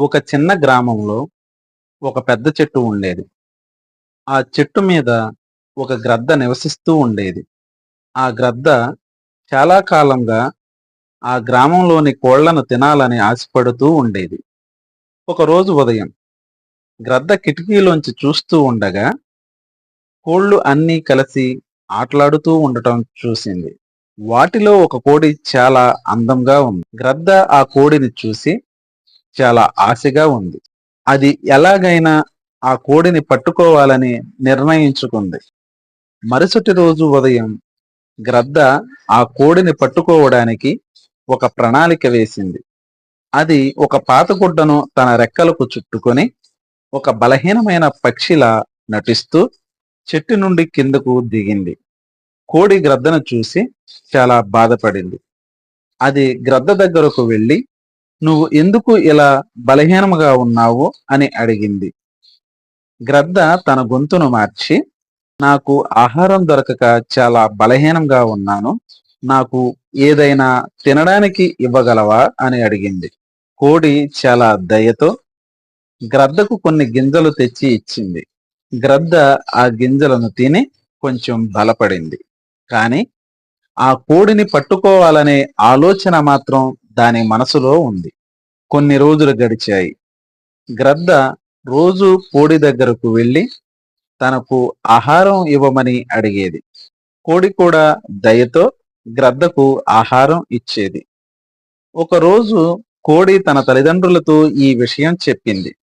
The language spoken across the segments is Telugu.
ఒక చిన్న గ్రామంలో ఒక పెద్ద చెట్టు ఉండేది. ఆ చెట్టు మీద ఒక గ్రద్ద నివసిస్తూ ఉండేది. ఆ గ్రద్ద చాలా కాలంగా ఆ గ్రామంలోని కోళ్లను తినాలని ఆశపడుతూ ఉండేది. ఒకరోజు ఉదయం గ్రద్ద కిటికీలోంచి చూస్తూ ఉండగా కోళ్లు అన్నీ కలిసి ఆటలాడుతూ ఉండటం చూసింది. వాటిలో ఒక కోడి చాలా అందంగా ఉంది. గ్రద్ద ఆ కోడిని చూసి చాలా ఆశగా ఉంది. అది ఎలాగైనా ఆ కోడిని పట్టుకోవాలని నిర్ణయించుకుంది. మరుసటి రోజు ఉదయం గ్రద్ద ఆ కోడిని పట్టుకోవడానికి ఒక ప్రణాళిక వేసింది. అది ఒక పాత గుడ్డను తన రెక్కలకు చుట్టుకొని ఒక బలహీనమైన పక్షిలా నటిస్తూ చెట్టు నుండి కిందకు దిగింది. కోడి గ్రద్దను చూసి చాలా బాధపడింది. అది గ్రద్ద దగ్గరకు వెళ్ళి, "నువ్వు ఎందుకు ఇలా బలహీనముగా ఉన్నావు?" అని అడిగింది. గ్రద్ద తన గొంతును మార్చి, "నాకు ఆహారం దొరకక చాలా బలహీనంగా ఉన్నాను. నాకు ఏదైనా తినడానికి ఇవ్వగలవా?" అని అడిగింది. కోడి చాలా దయతో గ్రద్దకు కొన్ని గింజలు తెచ్చి ఇచ్చింది. గ్రద్ద ఆ గింజలను తిని కొంచెం బలపడింది. కానీ ఆ కోడిని పట్టుకోవాలనే ఆలోచన మాత్రం దాని మనసులో ఉంది. కొన్ని రోజులు గడిచాయి. గ్రద్ద రోజు కోడి దగ్గరకు వెళ్ళి తనకు ఆహారం ఇవ్వమని అడిగేది. కోడి కూడా దయతో గ్రద్దకు ఆహారం ఇచ్చేది. ఒకరోజు కోడి తన తల్లిదండ్రులతో ఈ విషయం చెప్పింది.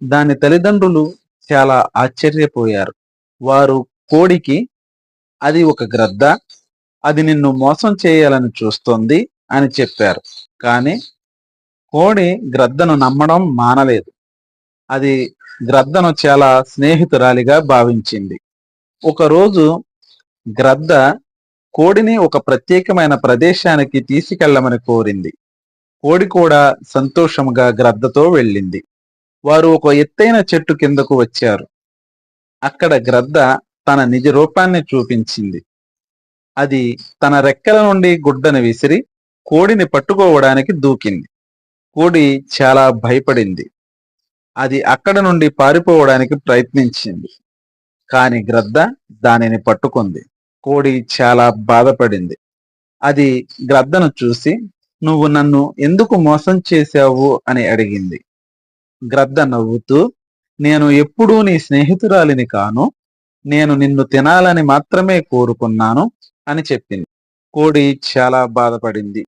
దాని తల్లిదండ్రులు చాలా ఆశ్చర్యపోయారు. వారు కోడికి, "అది ఒక గ్రద్ద, అది నిన్ను మోసం చేయాలని చూస్తోంది" అని చెప్పారు. కానీ కోడి గ్రద్దను నమ్మడం మానలేదు. అది గ్రద్దను చాలా స్నేహితురాలిగా భావించింది. ఒకరోజు గ్రద్ద కోడిని ఒక ప్రత్యేకమైన ప్రదేశానికి తీసుకెళ్లమని కోరింది. కోడి కూడా సంతోషముగా గ్రద్దతో వెళ్ళింది. వారు ఒక ఎత్తైన చెట్టు కిందకు వచ్చారు. అక్కడ గ్రద్ద తన నిజ రూపాన్ని చూపించింది. అది తన రెక్కల నుండి గుడ్డను విసిరి కోడిని పట్టుకోవడానికి దూకింది. కోడి చాలా భయపడింది. అది అక్కడ నుండి పారిపోవడానికి ప్రయత్నించింది. కాని గ్రద్ద దానిని పట్టుకుంది. కోడి చాలా బాధపడింది. అది గ్రద్దను చూసి, "నువ్వు నన్ను ఎందుకు మోసం చేశావు?" అని అడిగింది. గ్రద్ద నవ్వుతూ, "నేను ఎప్పుడూ నీ స్నేహితురాలిని కాను. నేను నిన్ను తినాలని మాత్రమే కోరుకున్నాను" అని చెప్పింది. కోడి చాలా బాధపడింది.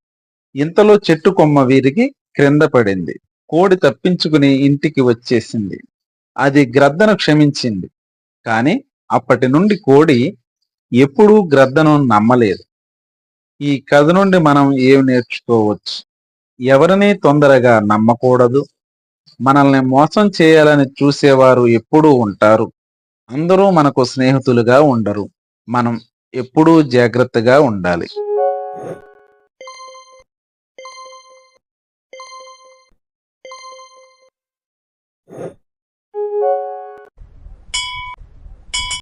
ఇంతలో చెట్టు కొమ్మ విరిగి క్రింద పడింది. కోడి తప్పించుకుని ఇంటికి వచ్చేసింది. అది గ్రద్దను క్షమించింది. కానీ అప్పటి నుండి కోడి ఎప్పుడూ గ్రద్దను నమ్మలేదు. ఈ కథ నుండి మనం ఏం నేర్చుకోవచ్చు? ఎవరిని తొందరగా నమ్మకూడదు. మనల్ని మోసం చేయాలని చూసేవారు ఎప్పుడూ ఉంటారు. అందరూ మనకు స్నేహితులుగా ఉండరు. మనం ఎప్పుడూ జాగ్రత్తగా ఉండాలి.